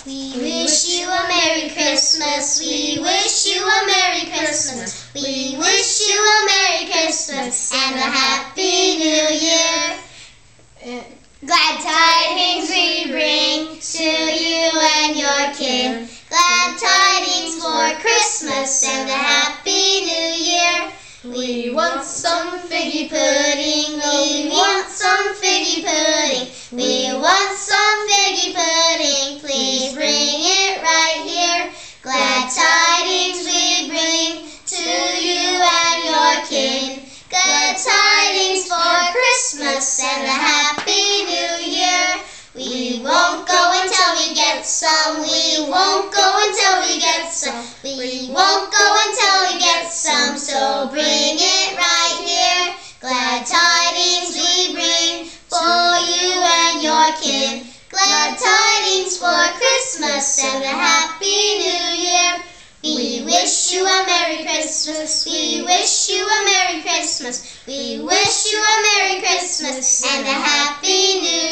We wish you a Merry Christmas. We wish you a Merry Christmas. We wish you a Merry Christmas and a Happy New Year. Glad tidings we bring to you and your kin. Glad tidings for Christmas and a Happy New Year. We want some figgy pudding. We want some figgy pudding. We want some figgy pudding. Please bring it right here. Glad tidings we bring to you and your kin. Glad tidings for Christmas and a Happy New Year. We won't go until we get some. We won't go until we get some. We won't go until we get some. So bring it right here. Glad tidings we bring for you and your kin. Glad tidings for Christmas and a Happy New Year. We wish you a Merry Christmas. We wish you a Merry Christmas. We wish you a Merry Christmas and a Happy New Year.